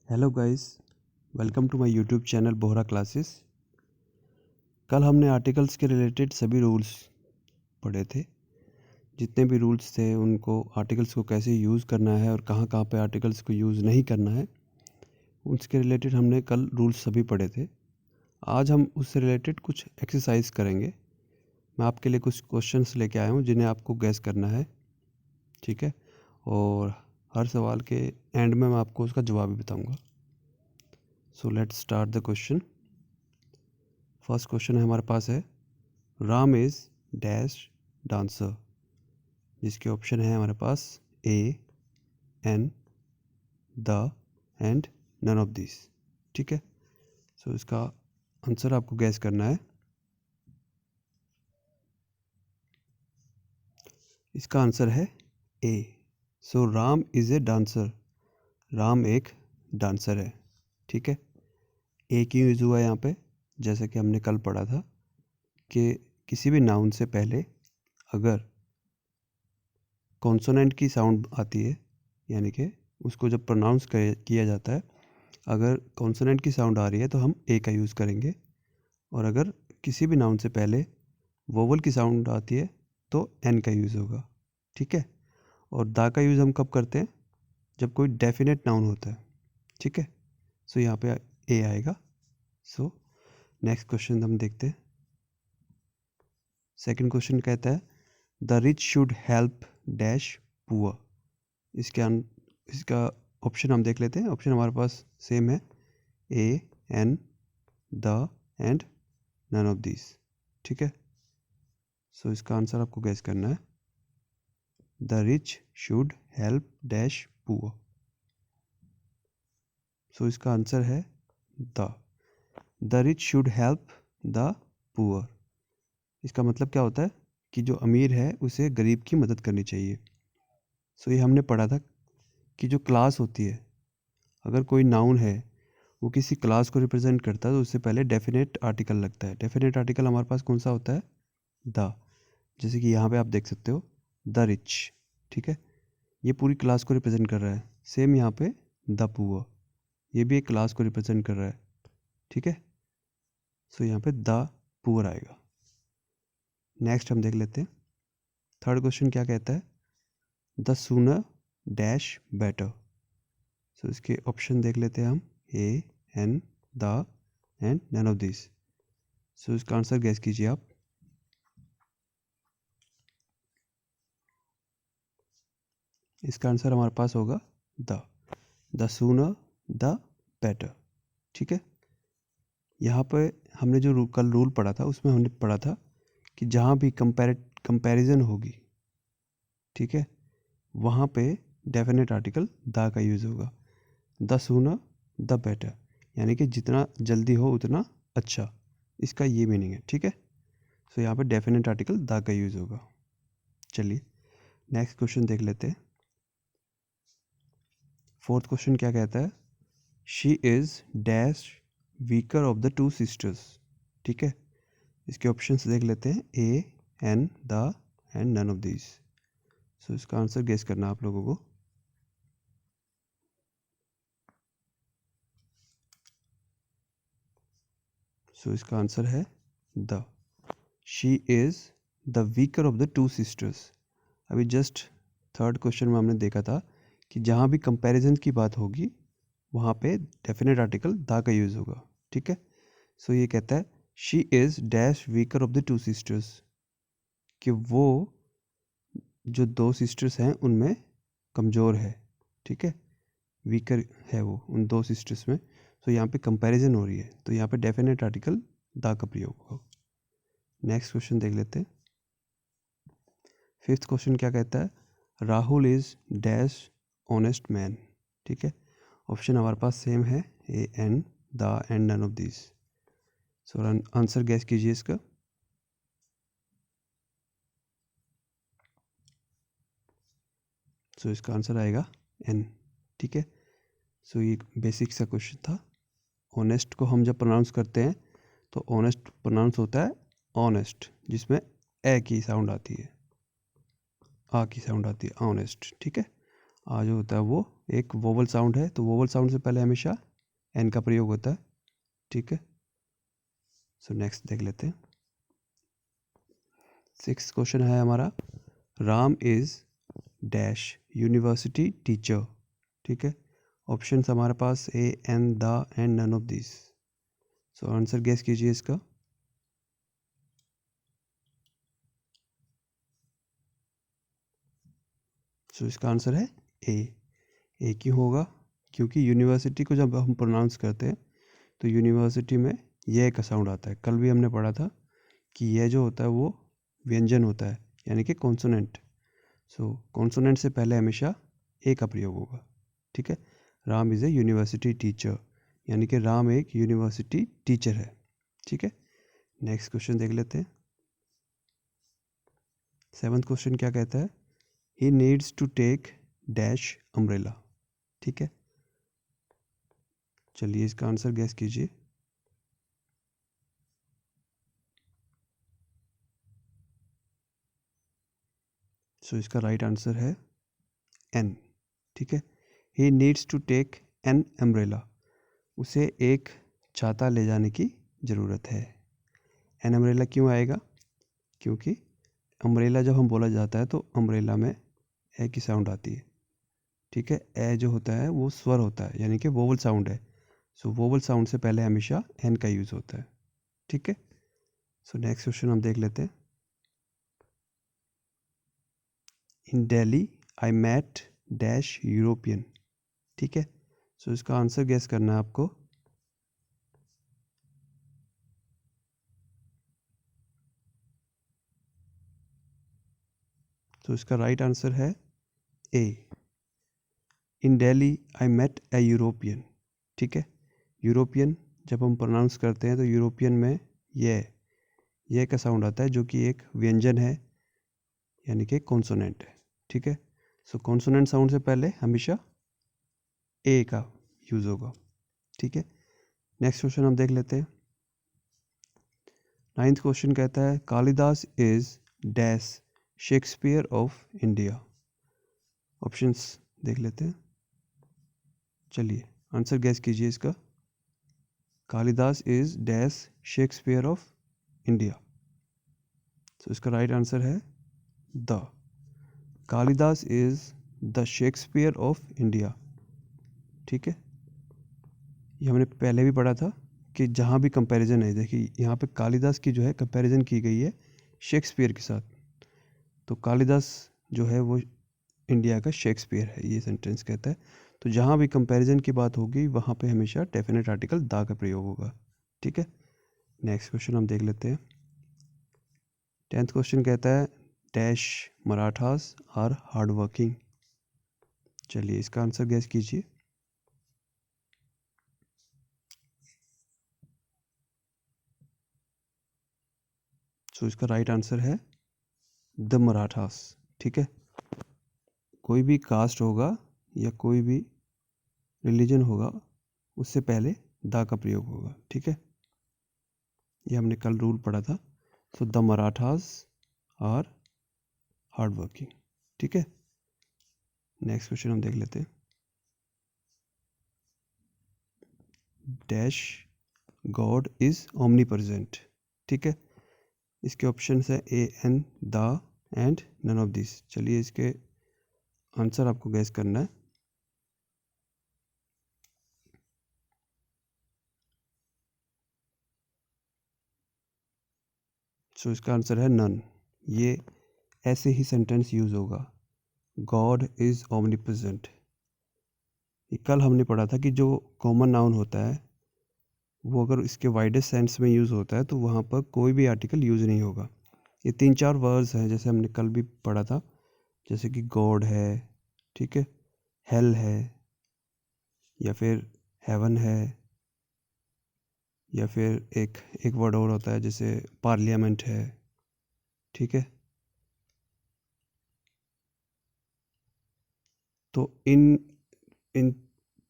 Hello guys, welcome to my YouTube channel Bohra classes. कल हमने articles के रिलेटेड सभी रूल्स पढ़े थे। जितने भी रूल्स थे उनको आर्टिकल्स को कैसे यूज़ करना है और कहाँ कहाँ पे आर्टिकल्स को यूज़ नहीं करना है, उसके रिलेटेड हमने कल रूल्स सभी पढ़े थे। आज हम उससे रिलेटेड कुछ एक्सरसाइज करेंगे। मैं आपके लिए कुछ क्वेश्चंस लेके आया हूँ जिन्हें आपको गैस करना है, ठीक है। और हर सवाल के एंड में मैं आपको उसका जवाब भी बताऊँगा। So let's start the question. First question हमारे पास है, राम इज़ डैश डांसर, जिसके ऑप्शन है हमारे पास a, an, the and none of this, ठीक है। सो इसका आंसर आपको गैस करना है। इसका आंसर है a. So Ram is a dancer, Ram एक डांसर है, ठीक है। ए क्यों यूज़ हुआ है यहाँ पे? जैसे कि हमने कल पढ़ा था कि किसी भी नाउन से पहले अगर कॉन्सोनेंट की साउंड आती है, यानी कि उसको जब प्रोनाउंस किया जाता है, अगर कॉन्सोनेंट की साउंड आ रही है तो हम ए का यूज़ करेंगे, और अगर किसी भी नाउन से पहले वोवल की साउंड आती है तो एन का यूज़ होगा, ठीक है। और दा का यूज़ हम कब करते हैं? जब कोई डेफिनेट नाउन होता है, ठीक है। सो यहाँ पे ए आएगा। सो नेक्स्ट क्वेश्चन हम देखते हैं। सेकंड क्वेश्चन कहता है, the rich should help dash poor. इसका ऑप्शन हम देख लेते हैं। ऑप्शन हमारे पास सेम है, a, an, the and none of this, ठीक है। सो इसका आंसर आपको गैस करना है। The rich should help dash poor. So इसका आंसर है the rich should help the poor. इसका मतलब क्या होता है कि जो अमीर है उसे गरीब की मदद करनी चाहिए। सो ये हमने पढ़ा था कि जो क्लास होती है, अगर कोई नाउन है वो किसी क्लास को रिप्रेजेंट करता है तो उससे पहले डेफिनेट आर्टिकल लगता है। डेफिनेट आर्टिकल हमारे पास कौन सा होता है? द। जैसे कि यहाँ पे आप देख सकते हो, द रिच, ठीक है। ये पूरी क्लास को रिप्रेजेंट कर रहा है। सेम यहाँ पे द पुअर, ये भी एक क्लास को रिप्रेजेंट कर रहा है, ठीक है। सो यहाँ पे द पुअर आएगा। नेक्स्ट हम देख लेते हैं। थर्ड क्वेश्चन क्या कहता है? The sooner dash better. So इसके ऑप्शन देख लेते हैं हम, a, an, the and none of this. So इसका आंसर गैस कीजिए आप। इसका आंसर हमारे पास होगा द सूनर द बेटर, ठीक है। यहाँ पे हमने जो कल रूल पढ़ा था उसमें हमने पढ़ा था कि जहाँ भी कंपैरिजन होगी, ठीक है, वहाँ पे डेफिनेट आर्टिकल द का यूज़ होगा। द सूनर द बेटर, यानी कि जितना जल्दी हो उतना अच्छा, इसका ये मीनिंग है, ठीक है। सो यहाँ पे डेफिनेट आर्टिकल द का यूज़ होगा। चलिए नेक्स्ट क्वेश्चन देख लेते हैं। फोर्थ क्वेश्चन क्या कहता है? She is dash weaker of the two sisters, ठीक है। इसके ऑप्शंस देख लेते हैं, a, an, the and none of this. So इसका आंसर गेस करना आप लोगों को। सो इसका आंसर है the. She is the weaker of the two sisters. अभी जस्ट थर्ड क्वेश्चन में हमने देखा था कि जहाँ भी कंपैरिजन की बात होगी वहाँ पे डेफिनेट आर्टिकल द का यूज़ होगा, ठीक है। सो ये कहता है she is dash weaker of the two sisters, कि वो जो दो सिस्टर्स हैं उनमें कमज़ोर है, ठीक है। वीकर है वो उन दो सिस्टर्स में। तो यहाँ पे कंपैरिजन हो रही है, तो यहाँ पे डेफिनेट आर्टिकल द का प्रयोग होगा। नेक्स्ट क्वेश्चन देख लेते हैं। फिफ्थ क्वेश्चन क्या कहता है? Rahul is dash honest man, ठीक है। ऑप्शन हमारे पास सेम है, a, an, the and none of this. So answer guess कीजिए इसका। सो इसका आंसर आएगा एन, ठीक है। सो ये बेसिक सा क्वेश्चन था। ऑनेस्ट को हम जब प्रोनाउंस करते हैं तो ऑनेस्ट प्रोनाउंस होता है ऑनेस्ट, जिसमें ए की साउंड आती है, आ की साउंड आती है, ऑनेस्ट, ठीक है। आ जो होता है वो एक वोवल साउंड है, तो वोवल साउंड से पहले हमेशा एन का प्रयोग होता है। ठीक है, सो नेक्स्ट देख लेते हैं। 6th क्वेश्चन है हमारा, Ram is dash university teacher. ठीक है, ऑप्शन हमारे पास a, an, the and none of this. So answer guess कीजिए इसका। सो इसका आंसर है ए। ए क्यों होगा? क्योंकि यूनिवर्सिटी को जब हम प्रोनाउंस करते हैं तो यूनिवर्सिटी में ये का साउंड आता है। कल भी हमने पढ़ा था कि यह जो होता है वो व्यंजन होता है, यानी कि कॉन्सोनेंट। सो कॉन्सोनेंट से पहले हमेशा ए का प्रयोग होगा। ठीक है, Ram is A university teacher, यानी कि राम एक यूनिवर्सिटी टीचर है। ठीक है, नेक्स्ट क्वेश्चन देख लेते हैं। 7th क्वेश्चन क्या कहता है? He needs to take dash umbrella. ठीक है, चलिए इसका आंसर गैस कीजिए। सो इसका राइट आंसर है एन। ठीक है, he needs to take an umbrella, उसे एक छाता ले जाने की ज़रूरत है। एन अम्ब्रेला क्यों आएगा? क्योंकि अम्ब्रेला जब हम बोला जाता है तो अम्ब्रेला में ए की साउंड आती है। ठीक है, ए जो होता है वो स्वर होता है, यानी कि वोवल साउंड है। सो वोवल साउंड से पहले हमेशा एन का यूज़ होता है। ठीक है, सो नेक्स्ट क्वेश्चन हम देख लेते हैं। In Delhi I met dash European. ठीक है, सो इसका आंसर गेस करना है आपको। तो इसका राइट आंसर है a. In Delhi I met a European. ठीक है, यूरोपियन जब हम प्रोनाउंस करते हैं तो यूरोपियन में ये का साउंड आता है, जो कि एक व्यंजन है, यानी कि कॉन्सोनेंट है। ठीक है, सो कॉन्सोनेंट साउंड से पहले हमेशा ए का यूज़ होगा। ठीक है, नेक्स्ट क्वेश्चन हम देख लेते हैं। 9th क्वेश्चन कहता है, Kalidas is dash Shakespeare of India. Options देख लेते हैं। चलिए आंसर गैस कीजिए इसका। Kalidas is dash Shakespeare of India. तो इसका राइट आंसर है the. Kalidas is the Shakespeare of India. ठीक है, ये हमने पहले भी पढ़ा था कि जहाँ भी कंपैरिजन है, देखिए यहाँ पे कालिदास की जो है कंपैरिजन की गई है शेक्सपियर के साथ, तो कालिदास जो है वो इंडिया का शेक्सपियर है, ये सेंटेंस कहता है। तो जहाँ भी कंपैरिजन की बात होगी वहाँ पे हमेशा डेफिनेट आर्टिकल द का प्रयोग होगा। ठीक है, नेक्स्ट क्वेश्चन हम देख लेते हैं। 10th क्वेश्चन कहता है, dash Marathas are hard working. चलिए इसका आंसर गैस कीजिए। सो इसका राइट आंसर है द मराठास। ठीक है, कोई भी कास्ट होगा या कोई भी रिलीजन होगा उससे पहले द का प्रयोग होगा। ठीक है, ये हमने कल रूल पढ़ा था। So the Marathas are hard working. ठीक है, नेक्स्ट क्वेश्चन हम देख लेते हैं। Dash God is omnipresent. ठीक है, इसके ऑप्शन है a, an, the and none of this. चलिए इसके आंसर आपको गैस करना है। सो इसका आंसर है नन। ये ऐसे ही सेंटेंस यूज़ होगा, गॉड इज़ ओमनी प्रेजेंट। कल हमने पढ़ा था कि जो कॉमन नाउन होता है वो अगर इसके वाइडेस्ट सेंस में यूज़ होता है तो वहाँ पर कोई भी आर्टिकल यूज़ नहीं होगा। ये 3-4 वर्ड्स हैं, जैसे हमने कल भी पढ़ा था, जैसे कि गॉड है, ठीक है, हेल है, या फिर हेवन है, या फिर एक वर्ड और होता है जैसे पार्लियामेंट है। ठीक है, तो इन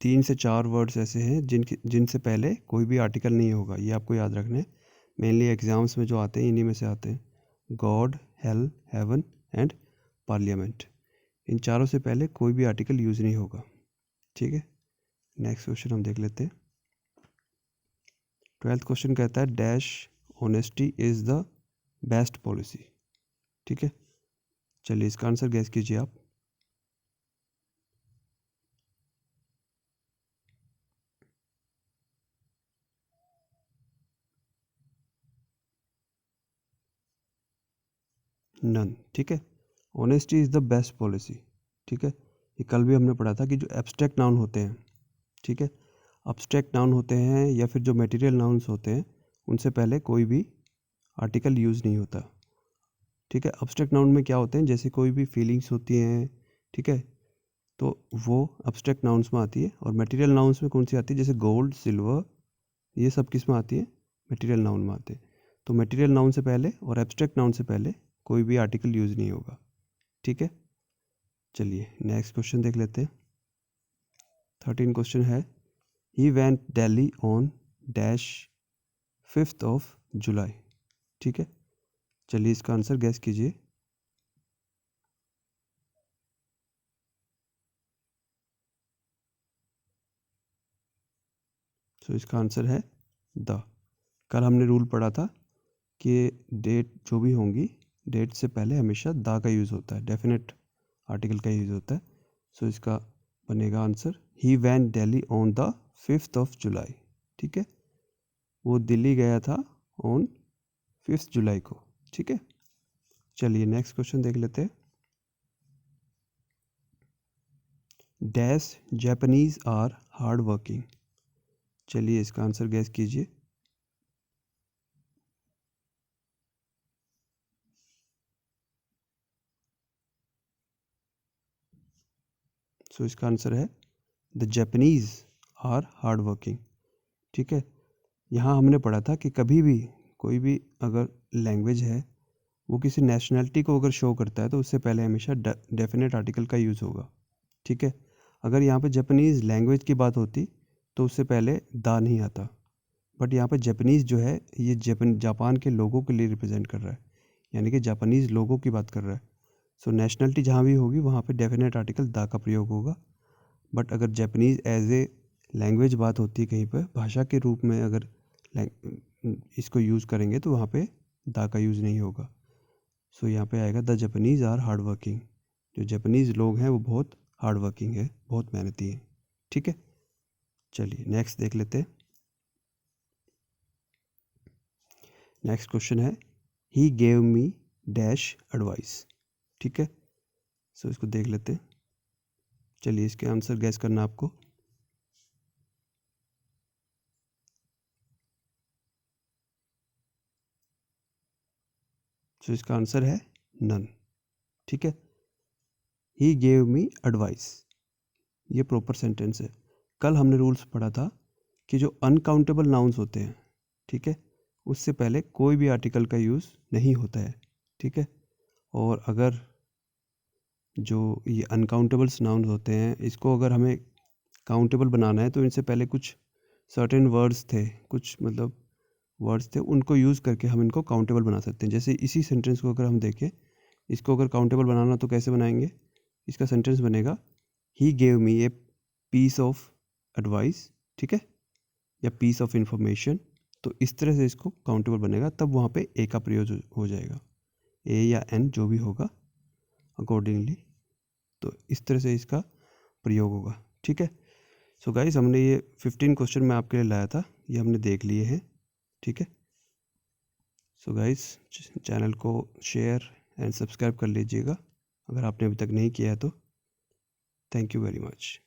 3 से 4 वर्ड्स ऐसे हैं जिनसे पहले कोई भी आर्टिकल नहीं होगा। ये आपको याद रखना है, मेनली एग्जाम्स में जो आते हैं इन्हीं में से आते हैं, God, hell, heaven and parliament. इन चारों से पहले कोई भी आर्टिकल यूज़ नहीं होगा। ठीक है, नेक्स्ट क्वेश्चन हम देख लेते हैं। 12th क्वेश्चन कहता है dash honesty is the best policy. ठीक है, चलिए इसका आंसर गैस कीजिए आप। नन। ठीक है, honesty is the best policy. ठीक है, ये कल भी हमने पढ़ा था कि जो एब्स्ट्रैक्ट नाउन होते हैं, ठीक है, एब्स्ट्रैक्ट नाउन होते हैं या फिर जो मटेरियल नाउन्स होते हैं उनसे पहले कोई भी आर्टिकल यूज़ नहीं होता। ठीक है, एब्स्ट्रैक्ट नाउन में क्या होते हैं, जैसे कोई भी फीलिंग्स होती हैं, ठीक है, तो वो एब्स्ट्रैक्ट नाउन्स में आती है। और मटेरियल नाउन्स में कौन सी आती है, जैसे गोल्ड, सिल्वर, ये सब किस में आती है, मटेरियल नाउन में आते हैं। तो मटेरियल नाउन से पहले और एब्स्ट्रैक्ट नाउन से पहले कोई भी आर्टिकल यूज़ नहीं होगा। ठीक है, चलिए नेक्स्ट क्वेश्चन देख लेते हैं। 13 क्वेश्चन है he went Delhi on dash 5th of July. ठीक है, चलिए इसका आंसर गैस कीजिए। तो इसका आंसर है द। कल हमने रूल पढ़ा था कि डेट जो भी होंगी, डेट से पहले हमेशा द का यूज़ होता है, डेफिनेट आर्टिकल का यूज़ होता है। सो इसका बनेगा answer he went Delhi on the 5th of July. ठीक है, वो दिल्ली गया था ऑन 5th जुलाई को। ठीक है, चलिए नेक्स्ट क्वेश्चन देख लेते हैं। Dash Japanese are hard working. चलिए इसका आंसर गैस कीजिए। सो इसका आंसर है the Japanese are hard working. ठीक है, यहाँ हमने पढ़ा था कि कभी भी कोई भी अगर लैंग्वेज है वो किसी नेशनैलिटी को अगर शो करता है तो उससे पहले हमेशा डेफिनेट आर्टिकल का यूज़ होगा। ठीक है, अगर यहाँ पे जापानीज़ लैंग्वेज की बात होती तो उससे पहले दा नहीं आता, बट यहाँ पे जापानीज़ जो है ये जापान के लोगों के लिए रिप्रेजेंट कर रहा है, यानी कि जापानीज़ लोगों की बात कर रहा है। सो नेशनैलिटी जहाँ भी होगी वहाँ पे डेफिनेट आर्टिकल दा का प्रयोग होगा। बट अगर जापानीज़ एज ए लैंग्वेज बात होती है, कहीं पर भाषा के रूप में अगर इसको यूज़ करेंगे तो वहाँ पे दा का यूज़ नहीं होगा। सो यहाँ पे आएगा the Japanese are hard working. जो जापानीज़ लोग हैं वो बहुत हार्ड वर्किंग है, बहुत मेहनती हैं। ठीक है, चलिए नेक्स्ट देख लेते हैं। नेक्स्ट क्वेश्चन है ही गेव मी डैश एडवाइस। ठीक है, सो इसको देख लेते हैं। चलिए इसके आंसर गैस करना आपको। सो इसका आंसर है नन। ठीक है, ही गेव मी एडवाइस, ये प्रॉपर सेंटेंस है। कल हमने रूल्स पढ़ा था कि जो अनकाउंटेबल नाउन्स होते हैं, ठीक है, उससे पहले कोई भी आर्टिकल का यूज़ नहीं होता है। ठीक है, और अगर जो ये अनकाउंटेबल्स नाउन्स होते हैं इसको अगर हमें काउंटेबल बनाना है तो इनसे पहले कुछ सर्टेन वर्ड्स थे, कुछ मतलब वर्ड्स थे, उनको यूज़ करके हम इनको काउंटेबल बना सकते हैं। जैसे इसी सेंटेंस को अगर हम देखें, इसको अगर काउंटेबल बनाना तो कैसे बनाएंगे, इसका सेंटेंस बनेगा he gave me a piece of advice. ठीक है, या पीस ऑफ इंफॉर्मेशन। तो इस तरह से इसको काउंटेबल बनेगा, तब वहाँ पे ए का प्रयोग हो जाएगा, ए या एन जो भी होगा अकॉर्डिंगली। तो इस तरह से इसका प्रयोग होगा। ठीक है, सो गाइस हमने ये 15 क्वेश्चन मैं आपके लिए लाया था, ये हमने देख लिए हैं। ठीक है, सो गाइस चैनल को शेयर एंड सब्सक्राइब कर लीजिएगा अगर आपने अभी तक नहीं किया है तो। Thank you very much.